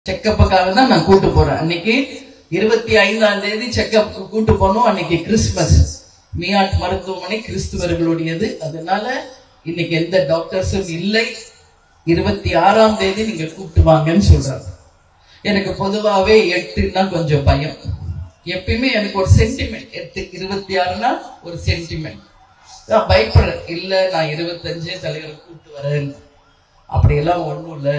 செக்கப்புக்காக தான் நான் கூட்டு போறேன். அன்னைக்கு 25ஆம் தேதி செக்கப் கூட்டு போனோம். அன்னைக்கு கிறிஸ்துமஸ். மியாட் மருத்துவமனை கிறிஸ்துவர்களுடையது. அதனால இன்னைக்கு எந்த டாக்டர்ஸும் இல்லை. 26ஆம் தேதி நீங்க கூப்பிட்டு வாங்கன்னு சொல்றாங்க. எனக்கு பொதுவாவே 8ன்னா கொஞ்சம் பயம். எப்பயுமே எனக்கு ஒரு சென்டிமெண்ட். 8 26னா ஒரு சென்டிமெண்ட். நான் பயப்படுறேன். இல்ல நான் 25 தலைவரை கூப்பிட்டு வரேன். அப்படியெல்லாம் ஒண்ணும் இல்ல,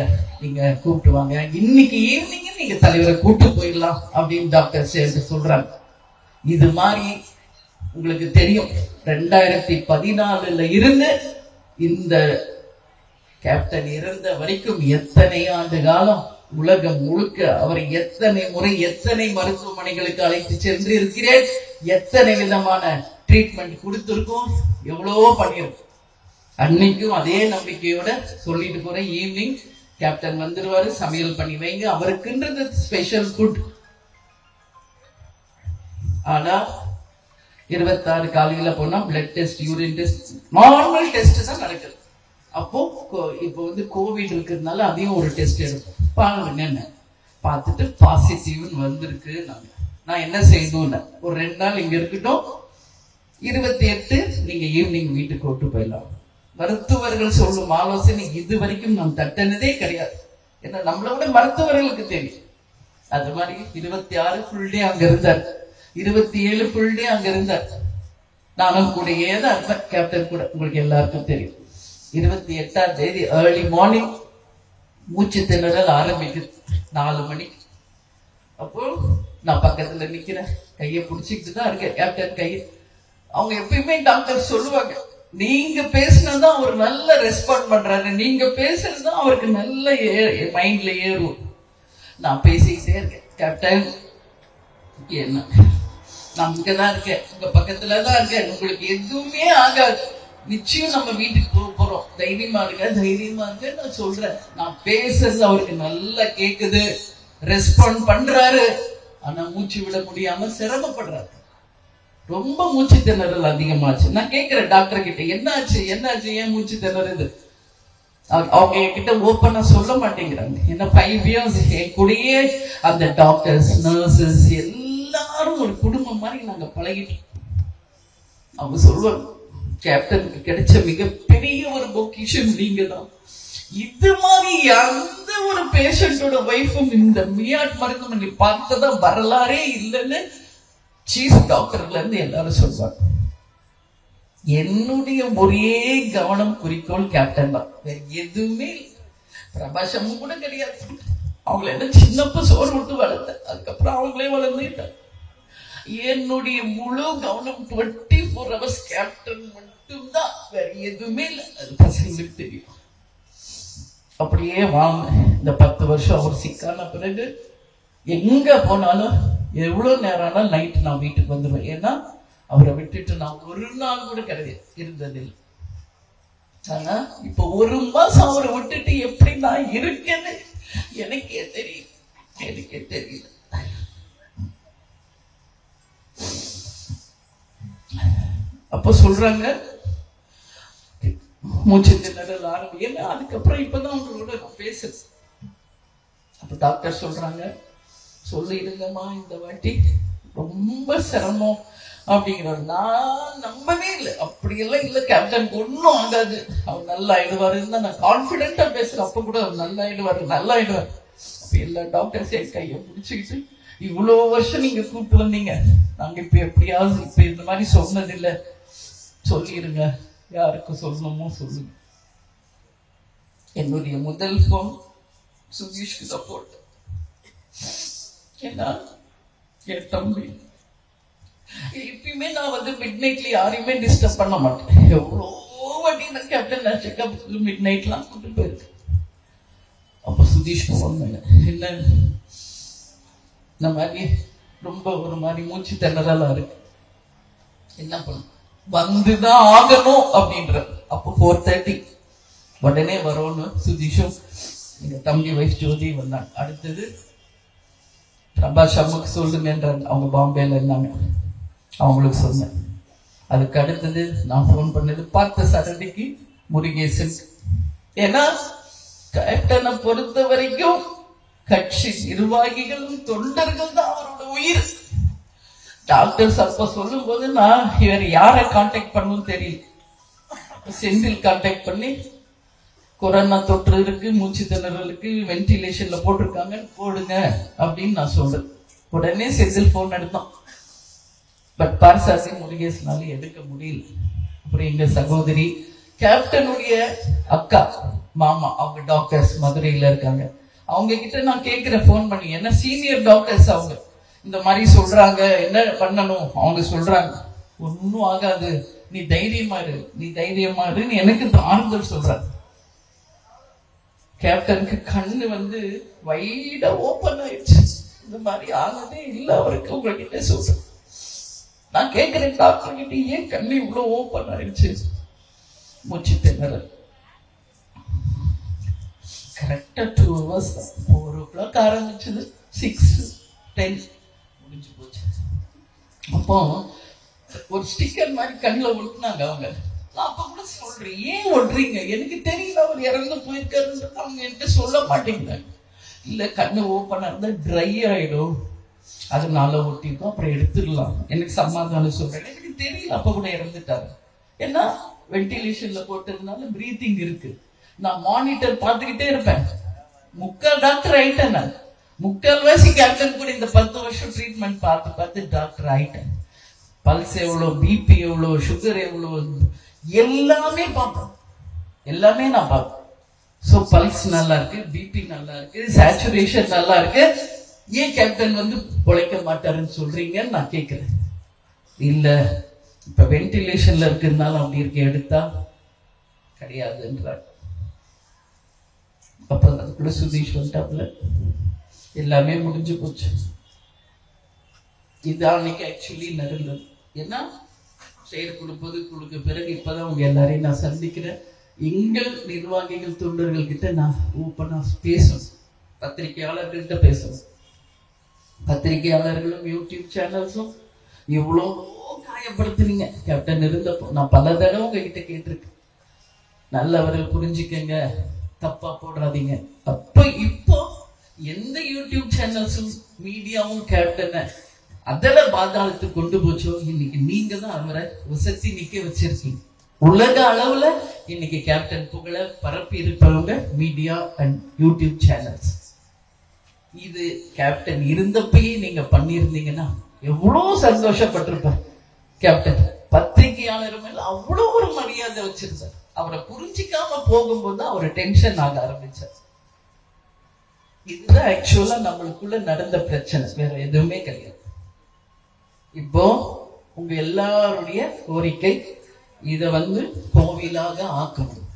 நீங்க கூப்பிட்டு வாங்க, இன்னைக்கு ஈவினிங் நீங்க தலைவரை கூப்பிட்டு போயிடலாம் அப்படின்னு டாக்டர் சேர்ந்து சொல்றாங்க. இது மாதிரி உங்களுக்கு தெரியும் 2014 இருந்து இந்த கேப்டன் இறந்த வரைக்கும் எத்தனை ஆண்டு காலம் உலகம் முழுக்க அவரை எத்தனை முறை எத்தனை மருத்துவமனைகளுக்கு அழைத்து சென்று இருக்கிறேன், எத்தனை விதமான ட்ரீட்மெண்ட் கொடுத்திருக்கோம், எவ்வளவோ பண்ணியிருக்கோம். அன்னைக்கும் அதே நம்பிக்கையோட சொல்லிட்டு போறேன். ஈவினிங் கேப்டன் வந்துருவாரு, சமையல் பண்ணி வைங்க, அவருக்குன்றது ஸ்பெஷல் ஃபுட். ஆனா 26 காலையில போனா blood test, urine test, normal test தான் நடக்குது. அப்போ இப்போ கோவிட் இருக்கிறதுனால அதையும் ஒரு டெஸ்ட் எடுப்போம். பாருங்க, பார்த்துட்டு பாசிட்டிவ்னு வந்திருக்கு. நான் என்ன செய்யணும், ஒரு 2 நாள் இங்க இருக்கட்டும், 28 நீங்க ஈவினிங் வீட்டுக்கு கூட்டு போயிடலாம். மருத்துவர்கள் சொல்லும் ஆலோசனை இது வரைக்கும் நான் தட்டினதே கிடையாது. ஏன்னா நம்மளை விட மருத்துவர்களுக்கு தெரியும். அது மாதிரி 26 ஃபுல் டே அங்க இருந்தார், 27 ஃபுல் டே அங்க இருந்தார். நானும் கூடயே தான் இருப்பேன், கேப்டன் கூட. உங்களுக்கு எல்லாருக்கும் தெரியும். 28ஆம் தேதி ஏர்லி மார்னிங் மூச்சு திணறல் ஆரம்பிக்குது 4 மணிக்கு. அப்போ நான் பக்கத்துல நிக்கிறேன், கையை பிடிச்சிக்கிட்டு தான் இருக்கேன் கேப்டன் கையை. அவங்க எப்பயுமே டாக்டர் சொல்லுவாங்க, நீங்க பேசினதான் அவர் நல்ல ரெஸ்பாண்ட் பண்றாரு, நீங்க பேசுறதுதான் அவருக்கு நல்ல மைண்ட்ல ஏறும். நான் பேசிக்கிட்டே இருக்கேன், கேப்டன் என்ன நான் இங்கதான் இருக்கேன், உங்க பக்கத்துலதான் இருக்கேன், உங்களுக்கு எதுவுமே ஆகாது, நிச்சயம் நம்ம வீட்டுக்கு போறோம், தைரியமா இருக்க தைரியமா இருக்க நான் சொல்றேன். நான் பேசுறது அவருக்கு நல்லா கேக்குது, ரெஸ்பாண்ட் பண்றாரு. ஆனா மூச்சு விட முடியாம சிரமப்படுறாரு. ரொம்ப மூச்சு திணறல் அதிகமாச்சு. நான் கேட்கிறேன் டாக்டர் கிட்ட, என்னாச்சு என்னாச்சு, ஏன் மூச்சு திணறுது? அவங்க என்கிட்ட ஓப்பனா சொல்ல மாட்டேங்கிறாங்க. ஏன்னா 5 இயர்ஸ் என் கூடயே அந்த டாக்டர்ஸ், நர்சஸ் எல்லாரும் ஒரு குடும்பம் மாதிரி நாங்க பழகிட்டோம். அவங்க சொல்லுவாங்க, கேப்டனுக்கு கிடைச்ச மிகப்பெரிய ஒரு பொக்கிஷம் நீங்க தான். இது மாதிரி எந்த ஒரு பேஷண்டோட வைஃபும் இந்த மியாட் மருத்துவமனை பார்த்ததா வரலாறே இல்லைன்னு சீஃப் டாக்டர்ல இருந்து எல்லாரும் சொல்வாங்க. என்னுடைய ஒரே கவனம் குறிக்கோள் கேப்டன் தான், வேற எதுவுமே பிரபாஷமும் கூட கிடையாது. அவங்கள என்ன சின்னப்ப சோறு விட்டு வளர்த்த, அதுக்கப்புறம் அவங்களே வளர்ந்துட்டாங்க. என்னுடைய முழு கவனம் 24 hours கேப்டன் மட்டும்தான், வேற எதுவுமே இல்லை. அது பசங்களுக்கு தெரியும். அப்படியே வாங்க. இந்த 10 வருஷம் அவர் சிக்கான பிறகு எங்க போனாலும் எவ்வளவு நேரம் ஆனாலும் நைட்டு நான் வீட்டுக்கு வந்துடுவேன். ஏன்னா அவரை விட்டுட்டு நான் ஒரு நாள் கூட கிடையாது இருந்ததில்லை. ஆனா இப்ப 1 மாசம் அவரை விட்டுட்டு எப்படி நான் இருக்கேன்னு எனக்கே தெரியல. அப்ப சொல்றாங்க மூச்சு திணறல் ஆரம்பிக்க. அதுக்கப்புறம் இப்பதான் உங்களோட நான் பேசுறேன். அப்ப டாக்டர் சொல்றாங்க, சொல்லிடுங்கம்மா இந்த வாட்டி ரொம்ப சிரமம் அப்படிங்கிறார். நான் நம்பவே இல்லை, அப்படியெல்லாம் இல்லை, கேப்டனுக்கு ஒன்னும் ஆகாது, அவர் நல்லா ஆயிடுவாருன்னு தான் நான் கான்பிடென்டா பேசுறேன். அப்ப கூட அவர் நல்லா ஆயிடுவாரு. அப்ப எல்லா டாக்டர்ஸ் என் கையை பிடிச்சுக்கிட்டு, இவ்வளவு வருஷம் நீங்க கூப்பிட்டு வந்தீங்க, நாங்க இப்ப எப்படியாவது இப்ப இந்த மாதிரி சொன்னதில்லை, சொல்லிடுங்க, யாருக்கும் சொல்லணுமோ சொல்லுங்க. என்னுடைய முதல் போன் சுதீஷ்க்கு சப்போர்ட். ஏன்னா என் தம்பி எப்பயுமே நான் மிட் நைட்ல யாரையுமே டிஸ்டர்ப் பண்ண மாட்டேன். எவ்வளோ வாட்டி நான் கேப்டன் செக்அப் மிட் நைட்லாம் கூட்டு போயிருக்கு. அப்ப சுதீஷ் போவாங்க, என்ன இந்த மாதிரி ரொம்ப ஒரு மாதிரி மூச்சு திணறலா இருக்கு, என்ன பண்ணும், வந்துதான் ஆகணும் அப்படின்ற. அப்போ 4:30 உடனே வரோன்னு சுதீஷும் எங்க தம்பி வைஃப் ஜோதி வந்தாங்க. அடுத்தது பிரபாஷ் அம்மாக்கு சொல்லுங்கன்றாங்க, அவங்க பாம்பேல இருந்தாங்க, அவங்களுக்கு சொன்னேன். அதுக்கு அடுத்தது நான் போன் பண்ணது பார்த்த சாரதிக்கு, முருகேசன். ஏன்னா கேப்டனை பொறுத்த வரைக்கும் கட்சி நிர்வாகிகளும் தொண்டர்கள் தான் அவரோட உயிர். டாக்டர்ஸ் அப்ப சொல்லும் போது நான் இவர் யாரை கான்டாக்ட் பண்ணணும் தெரியல. செந்தில் கான்டாக்ட் பண்ணி கொரோனா தொற்று இருக்கு, மூச்சு திணறலுக்கு வென்டிலேஷன்ல போட்டிருக்காங்க, போடுங்க அப்படின்னு நான் சொல்றேன். உடனே செந்தில் போன் எடுத்தான். பட் பார்சாசி முருகேசனால எடுக்க முடியல. அப்புறம் எங்க சகோதரி கேப்டனுடைய அக்கா மாமா, அவங்க டாக்டர்ஸ் மதுரையில இருக்காங்க. அவங்க கிட்ட நான் கேட்கிறேன் போன் பண்ணி, என்ன சீனியர் டாக்டர்ஸ் அவங்க இந்த மாதிரி சொல்றாங்க, என்ன பண்ணணும்? அவங்க சொல்றாங்க ஒன்னும் ஆகாது, நீ தைரியமா இரு, நீ தைரியமா இருன்னு எனக்கு ஆறுதல் சொல்றாங்க. கேப்டனுக்கு கண்ணு வைடா ஓபன் ஆயிடுச்சு. இந்த மாதிரி ஆனதே இல்ல அவருக்கு. உங்ககிட்ட சொல்றேன், நான் கேட்கிறேன் டாக்டர் கிட்ட, ஏன் கண்ணு இவ்வளவு ஓபன் ஆயிடுச்சு? மூச்சு திணறல். கரெக்டா 2 hours தான். 4 o'clock ஆரம்பிச்சது, 6:10 முடிஞ்சு போச்சு. அப்போ ஒரு ஸ்டிக்கர் மாதிரி கண்ணுல ஒட்டினாங்க அவங்க. அப்ப கூட சொல்றேன், ஏன் ஒட்டுறீங்க? எனக்கு தெரியல அவர் இறந்து போயிருக்காருன்றது அவங்க என்கிட்ட சொல்ல மாட்டேங்கிறாங்க. இல்ல கண்ணு ஓப்பனா இருந்தா ட்ரை ஆயிடும், அதனால ஒட்டிருக்கோம், அப்புறம் எடுத்துடலாம். எனக்கு சமாதானம் சொல்றேன், எனக்கு தெரியல அப்ப கூட இறந்துட்டாரு. ஏன்னா வென்டிலேஷன்ல போட்டதுனால பிரீத்திங் இருக்கு. நான் மானிட்டர் பார்த்துக்கிட்டே இருப்பேன். 3/4 டாக்டர் ஆயிட்டேன் நான். 3/4 கேப்டன் கூட இந்த 10 வருஷம் ட்ரீட்மெண்ட் பார்த்து டாக்டர் ஆயிட்டேன். பல்ஸ் எவ்வளவு, பிபி எவ்வளவு, சுகர் எவ்வளவு, எல்லாமே பார்ப்பேன். எல்லாமே நான் பார்ப்பேன். சோ பல்ஸ் நல்லா இருக்கு, பிபி நல்லா இருக்கு, சேச்சுரேஷன் நல்லா இருக்கு. ஏன் கேப்டன் பொழைக்க மாட்டாருன்னு சொல்றீங்கன்னு நான் கேட்கிறேன். இல்ல இப்ப வென்டிலேஷன்ல இருக்கிறதுனால அப்படி இருக்க, எடுத்தா கிடையாதுன்றார். அப்ப அதுக்குள்ள சுதீஷ் வந்துட்டாப்ல, எல்லாமே முடிஞ்சு போச்சு. இது அன்னைக்கு ஆக்சுவலி நடந்தது. ஏன்னா செயற்குழுக்கு பிறகு இப்பதான் உங்க எல்லாரையும் நான் சந்திக்கிறேன். எங்கள் நிர்வாகிகள் தொண்டர்கள் கிட்ட நான் ஓப்பனா பேசணும், பத்திரிகையாளர்கள்ட்ட பேசணும். பத்திரிகையாளர்களும் யூடியூப் சேனல்ஸும் இவ்வளோ காயப்படுத்துறீங்க. கேப்டன் இருந்தப்போ நான் பல தடவை உங்ககிட்ட கேட்டிருக்கேன், நல்லவர்கள் புரிஞ்சுக்கங்க, தப்பா போடுறாதீங்க. அப்ப இப்போ எந்த யூடியூப் சேனல்ஸும் மீடியாவும் கேப்டனை அதல பாதாளத்துக்கு கொண்டு போச்சோ, இன்னைக்கு நீங்க தான் அவரை உசத்தி நிக்க வச்சிருக்கீங்க. உலக அளவுல இன்னைக்கு கேப்டன் புகழ பரப்பி இருப்பவங்க மீடியா அண்ட் யூடியூப் சேனல்ஸ். இது கேப்டன் இருந்தப்பயே நீங்க பண்ணிருந்தீங்கன்னா எவ்வளவு சந்தோஷப்பட்டிருப்பார் கேப்டன். பத்திரிகையாளர் மேல அவ்வளவு ஒரு மரியாதை வச்சிருந்தார். அவரை புரிஞ்சிக்காம போகும்போது அவர் டென்ஷன் ஆக ஆரம்பிச்சார். இதுதான் ஆக்சுவலா நம்மளுக்குள்ள நடந்த பிரச்சனை, வேற எதுவுமே கிடையாது. இப்போ உங்க எல்லாருடைய கோரிக்கை இத கோவிலாக ஆக்கணும்.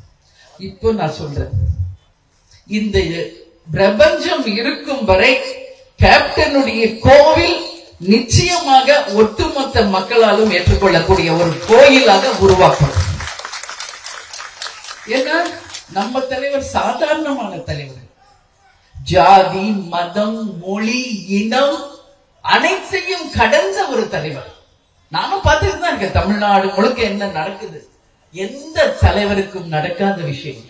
இப்போ நான் சொல்றேன், இந்த பிரபஞ்சம் இருக்கும் வரை கேப்டனுடைய கோவில் நிச்சயமாக ஒட்டுமொத்த மக்களாலும் ஏற்றுக்கொள்ளக்கூடிய ஒரு கோயிலாக உருவாக்கணும். ஏன்னா நம்ம தலைவர் சாதாரணமான தலைவர். ஜாதி, மதம், மொழி, இனம் அனைத்தையும் கடந்த ஒரு தலைவர். நானும் பார்த்துட்டு தான் இருக்கேன் தமிழ்நாடு முழுக்க என்ன நடக்குது. எந்த தலைவருக்கும் நடக்காத விஷயம்.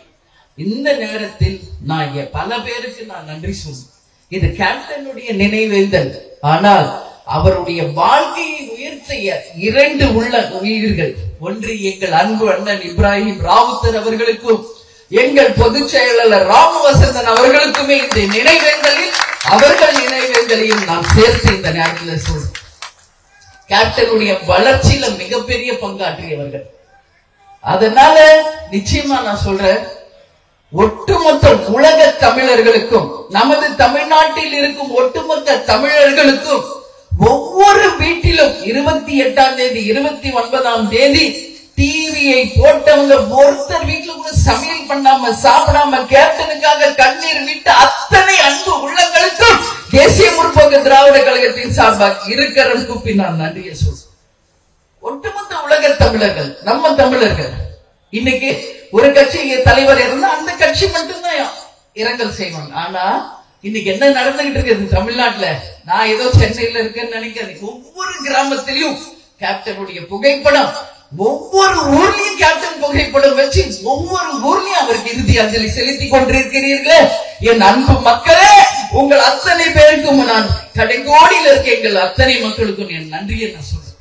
இந்த நேரத்தில் நான் பல பேருக்கு நான் நன்றி சொல்றேன். இது கேப்டனுடைய நினைவேந்தல். ஆனால் அவருடைய வாழ்க்கையை உயர்த்திய 2 உயிர்கள், ஒன்று எங்கள் அன்பு அண்ணன் இப்ராஹிம் ராவுத்தர் அவர்களுக்கும் எங்கள் பொதுச் செயலாளர் ராமவசந்தன் அவர்களுக்குமே இந்த நினைவேந்தலில் அவர்கள் நினைவேந்தலையும் நான் சேர்த்து இந்த நேரத்தில் சொல்றேன். கேப்டனுடைய வளர்ச்சியில மிகப்பெரிய பங்காற்றியவர்கள். அதனால நிச்சயமா நான் சொல்றேன், ஒட்டுமொத்த உலக தமிழர்களுக்கும், நமது தமிழ்நாட்டில் இருக்கும் ஒட்டுமொத்த தமிழர்களுக்கும் ஒவ்வொரு வீட்டிலும் 28ஆம் தேதி 29ஆம் தேதி டிவியை போட்டவங்க ஒருத்தர் வீட்டுல கூட சமையல் பண்ணாம சாப்பிடாம கேப்டனுக்காக கண்ணீர் விட்டு அத்தனை அன்பு உள்ளங்களுக்கும் தேசிய முற்போக்கு திராவிட கழகத்தின் சார்பாக இருக்கிறம் கூப்பி நான் நன்றியை சொல்றேன். ஒட்டுமொத்த உலக தமிழர்கள், நம்ம தமிழர்கள். இன்னைக்கு ஒரு கட்சி தலைவர் இருந்தா அந்த கட்சி மட்டும்தான் இரங்கல் செய்வாங்க. ஆனா இன்னைக்கு என்ன நடந்துகிட்டு இருக்குது தமிழ்நாட்டுல, நான் ஏதோ சென்னையில இருக்கேன்னு நினைக்காது, ஒவ்வொரு கிராமத்திலையும் கேப்டனுடைய புகைப்படம் ஒவ்வொரு ஊர்லயும் கேப்டன் புகைப்படம் வச்சு ஒவ்வொரு ஊர்லயும் அவருக்கு இறுதி அஞ்சலி செலுத்திக் கொண்டிருக்கிறீர்களே. என் அன்பு மக்களே, உங்கள் அத்தனை பேருக்கும் நான் கடைக்கோடியில் இருக்க எங்கள் அத்தனை மக்களுக்கும் என் நன்றியை நான் சொல்றேன்.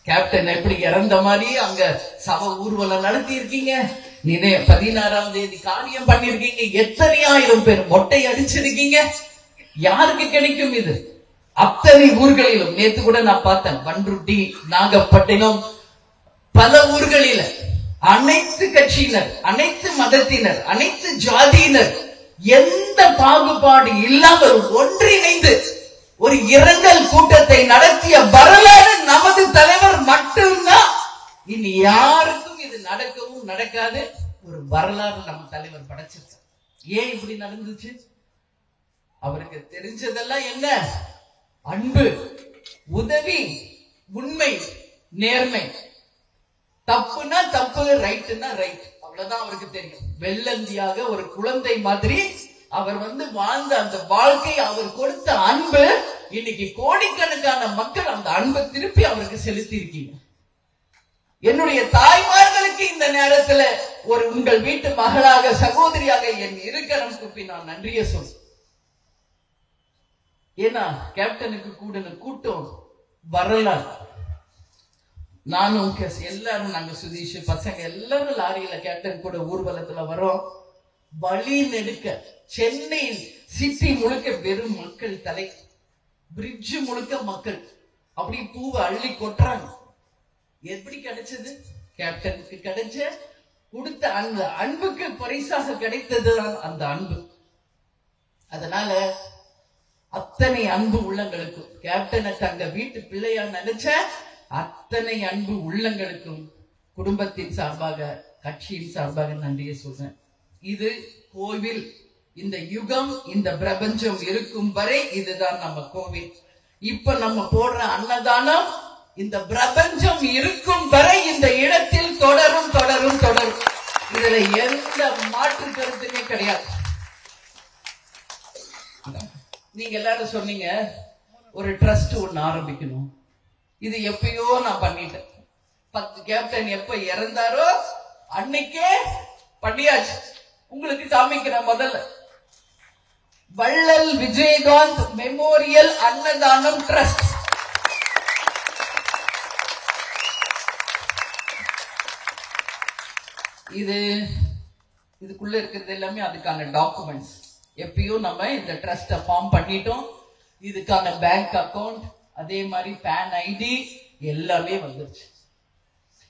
கேப்டன் எப்படி இறந்த மாதிரி அங்க சவ ஊர்வலம் நடத்தி இருக்கீங்க, 16ஆம் தேதி காரியம் பண்ணிருக்கீங்க, எத்தனை ஆயிரம் பேர் மொட்டை அடிச்சிருக்கீங்க. யாருக்கு கிடைக்கும் இது? அத்தனை ஊர்களிலும். நேத்து கூட நான் பார்த்தேன், பண்ருட்டி, நாகப்பட்டினம், பல ஊர்களில அனைத்து கட்சியினர், அனைத்து மதத்தினர், அனைத்து ஜாதியினர் எந்த பாகுபாடு இல்லாமல் ஒன்றிணைந்து ஒரு இரங்கல் கூட்டத்தை நடத்திய வரலாறு நமது தலைவர் மட்டும்தான். இனி யாருக்கும் இது நடக்கவும் நடக்காது. ஒரு வரலாறு நம்ம தலைவர் படைச்சிருக்கார். ஏன் இப்படி நடந்துச்சு? அவருக்கு தெரிஞ்சதெல்லாம் என்ன? அன்பு, உதவி, உண்மை, நேர்மை. தப்புனா தப்பு, ரைட்னா ரைட், அவ்வளவுதான் அவருக்கு தெரியும். வெள்ளந்தியாக ஒரு குழந்தை மாதிரி அவர் வாழ்ந்த அந்த வாழ்க்கை, அவர் கொடுத்த அன்பு, இன்னைக்கு கோடிக்கணக்கான மக்கள் அந்த அன்பை திருப்பி அவருக்கு செலுத்தி இருக்கீங்க. என்னுடைய தாய்மார்களுக்கு இந்த நேரத்துல ஒரு உங்கள் வீட்டு மகளாக, சகோதரியாக என் இருக்கரம் கூப்பி நான் நன்றிய சொல்றேன். ஏன்னா கேப்டனுக்கு கூடின கூட்டம் வரலாறு. நானும் எல்லாரும், நாங்க சுதீஷ் பசங்க எல்லாரும் லாரியில கேப்டன் கூட ஊர்வலத்துல வரோம். வழி நெடுக்க சென்னை சிட்டி முழுக்க வெறும் மக்கள், தலை பிரிட்ஜ் முழுக்க மக்கள் அப்படி பூவை அள்ளி கொட்டுறாங்க. எப்படி கிடைச்சது? கேப்டனுக்கு கிடைச்ச கொடுத்த அந்த அன்புக்கு பரிசாக கிடைத்ததுதான் அந்த அன்பு. அதனால அத்தனை அன்பு உள்ளங்களுக்கும், கேப்டனை தங்க வீட்டு பிள்ளையா நினைச்ச அத்தனை அன்பு உள்ளங்களுக்கும் குடும்பத்தின் சார்பாக, கட்சியின் சார்பாக நன்றியை சொல்றேன். இது கோவில். இந்த யுகம், இந்த பிரபஞ்சம் இருக்கும் வரை இதுதான் நம்ம கோவில். இப்ப நம்ம போடுற அன்னதானம் இந்த பிரபஞ்சம் இருக்கும் வரை இந்த இடத்தில் தொடரும் தொடரும் தொடரும். இதுல எந்த மாற்று கருத்துமே கிடையாது. நீங்க எல்லாரும் சொன்னீங்க ஒரு ட்ரஸ்ட் ஒண்ணு ஆரம்பிக்கணும். இது எப்பயோ நான் பண்ணிட்டேன். 10 கேப்டன் எப்ப இறந்தாரோ அன்னைக்கே பண்ணியாச்சு. உங்களுக்கு காமிக்கிறேன். முதல்ல வள்ளல் விஜயகாந்த் மெமோரியல் அன்னதானம் ட்ரஸ்ட். இதுக்குள்ள இருக்கிறது எல்லாமே அதுக்கான டாக்குமெண்ட்ஸ். எப்பயோ நம்ம இந்த ட்ரஸ்ட ஃபார்ம் பண்ணிட்டோம். இதுக்கான பேங்க் அக்கவுண்ட், அதே மாதிரி பேன் ஐடி எல்லாமே வந்துருச்சு.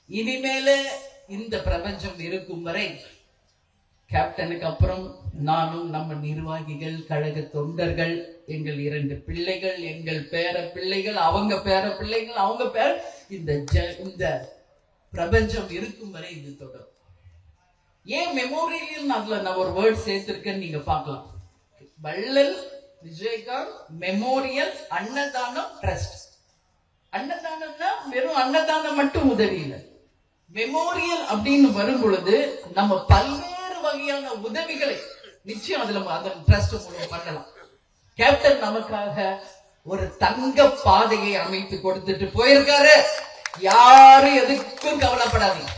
இனிமேல இந்த பிரபஞ்சம் இருக்கும் வரை கேப்டனுக்கு அப்புறம் நானும், நம்ம நிர்வாகிகள், கழக தொண்டர்கள், எங்கள் 2 பிள்ளைகள், எங்கள் பேர பிள்ளைகள், அவங்க பேர பிள்ளைகள், அவங்க பேர், இந்த பிரபஞ்சம் இருக்கும் வரை இது தொடரும். ஏன் மெமோரியல் அதுல நான் ஒரு வேர்ட் சேர்த்திருக்கேன்னு நீங்க பார்க்கலாம். வள்ளல் விஜயகாந்த் மெமோரியல் அன்னதானம் ட்ரஸ்ட். அன்னதானம்னா வெறும் அன்னதானம் மட்டும் உதவி இல்லை. மெமோரியல் அப்படின்னு வரும் பொழுது நம்ம பல்வேறு வகையான உதவிகளை நிச்சயம் அதுல அதன் ட்ரஸ்ட் மூலம் பண்ணலாம். கேப்டன் நமக்காக ஒரு தங்க பாதையை அமைத்து கொடுத்துட்டு போயிருக்காரு. யாரும் எதுக்கும் கவலைப்படாதீங்க.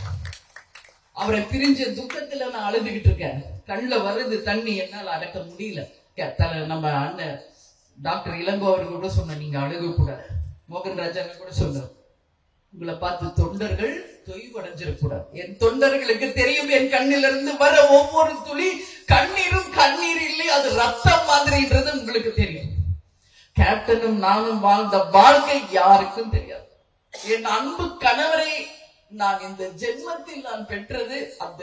அவரை பிரிஞ்ச துக்கத்துல நான் அழுதுகிட்டு இருக்கேன். கண்ணுல வருது தண்ணி, என்னால அடக்க முடியல. நம்ம அண்ணன் டாக்டர் இளங்கோ அவர்கள் கூட சொன்ன, நீங்க அழுக கூடாது. மோகன் ராஜா கூட சொன்னார், உங்களை பார்த்து தொண்டர்கள் தொய்வடைஞ்சிடக்கூடாது. என் தொண்டர்களுக்கு தெரியும், என் கண்ணிலிருந்து வர ஒவ்வொரு துளி கண்ணீரும் கண்ணீர் இல்லை, அது ரத்தம் மாதிரின்றது உங்களுக்கு தெரியும். கேப்டனும் நானும் வாழ்ந்த வாழ்க்கை யாருக்கும் தெரியாது. என் அன்பு கணவரை நான் இந்த ஜென்மத்தில் நான் பெற்றது அந்த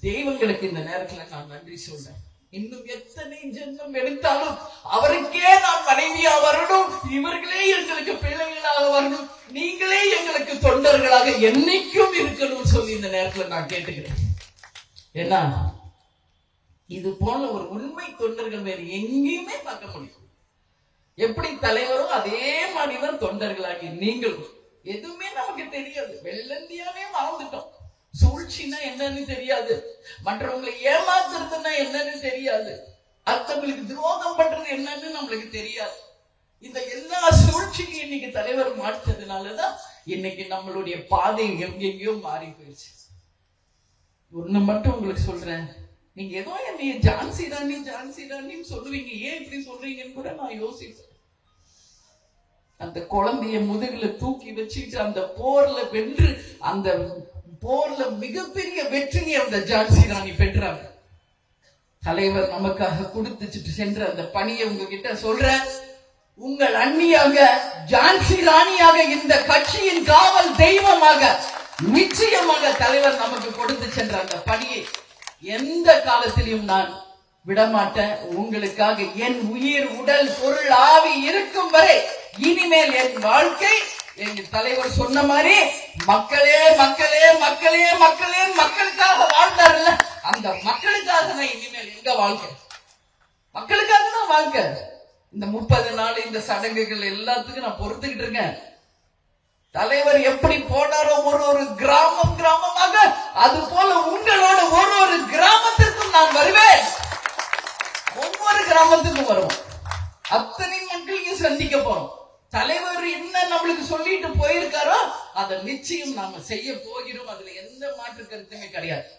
தெய்வங்களுக்கு இந்த நேரத்துல நான் நன்றி சொல்றேன். இன்னும் எத்தனை ஜென்மம் எடுத்தாலும் அவருக்கே நான் மனைவியா வரணும், இவர்களே எங்களுக்கு பிள்ளைகளாக வரணும், நீங்களே எங்களுக்கு தொண்டர்களாக என்னைக்கும் இருக்கணும் சொல்லி இந்த நேரத்துல நான் கேட்டுக்கிறேன். ஏன்னா இது போல ஒரு உண்மை தொண்டர்கள் வேறு எங்கேயுமே பார்க்க முடியும். எப்படி தலைவரோ அதே மாதிரிதான் தொண்டர்களாகி நீங்களும். எதுவுமே நமக்கு தெரியாது, வெள்ளந்தியாவே வாழ்ந்துட்டோம். சூழ்ச்சின்னா என்னன்னு தெரியாது, மற்றவங்களை ஏமாத்துறதுன்னா என்னன்னு தெரியாது, அடுத்தவங்களுக்கு துரோகம் பண்றது என்னன்னு நம்மளுக்கு தெரியாது. இந்த எல்லா சூழ்ச்சியும் இன்னைக்கு தலைவர் மாற்றதுனாலதான் இன்னைக்கு நம்மளுடைய பாதை எங்கெங்கயோ மாறி போயிடுச்சு. ஒண்ணு மட்டும் உங்களுக்கு சொல்றேன், நீங்க ஏதோ என்னைய ஜான்சி ராணின்னு சொல்லுவீங்க, ஏன் இப்படி சொல்றீங்கன்னு கூட நான் யோசிப்பேன். அந்த குழந்தைய முதுகுல தூக்கி வச்சுட்டு அந்த போர்ல வென்று, அந்த போர்ல மிகப்பெரிய வெற்றியை அந்த ஜான்சி ராணி பெற்றாங்க. தலைவர் நமக்காக கொடுத்துட்டு சென்ற அந்த பணியை உங்ககிட்ட சொல்ற, உங்கள் அண்ணியாக ஜான்சி ராணியாக இந்த கட்சியின் காவல் தெய்வமாக நிச்சயமாக தலைவர் நமக்கு கொடுத்து சென்ற அந்த பணியை எந்த காலத்திலும் நான் விடமாட்டேன். உங்களுக்காக என் உயிர் உடல் பொருள் ஆவி இருக்கும் வரை இனிமேல் என் வாழ்க்கை எங்க தலைவர் சொன்ன மாதிரி மக்களே மக்களே மக்களே மக்களே மக்களுக்காக வாழ்ந்தார்ல, அந்த மக்களுக்காக தான் இனிமேல் எங்க வாழ்க்கை, மக்களுக்காக தான் வாழ்க்கை. இந்த 30 நாள் இந்த சடங்குகள் எல்லாத்துக்கும் நான் பொறுத்துக்கிட்டு இருக்கேன். தலைவர் எப்படி போனாரோ ஒரு கிராமமாக, அது போல உங்களோட ஒரு கிராமத்திற்கும் நான் வருவேன். ஒவ்வொரு கிராமத்துக்கும் வருவோம், அத்தனை மக்களையும் சந்திக்க போறோம். தலைவர் என்ன நம்மளுக்கு சொல்லிட்டு போயிருக்காரோ அதை நிச்சயம் நாம செய்ய போகிறோம். அதுல எந்த மாற்று கருத்துமே கிடையாது.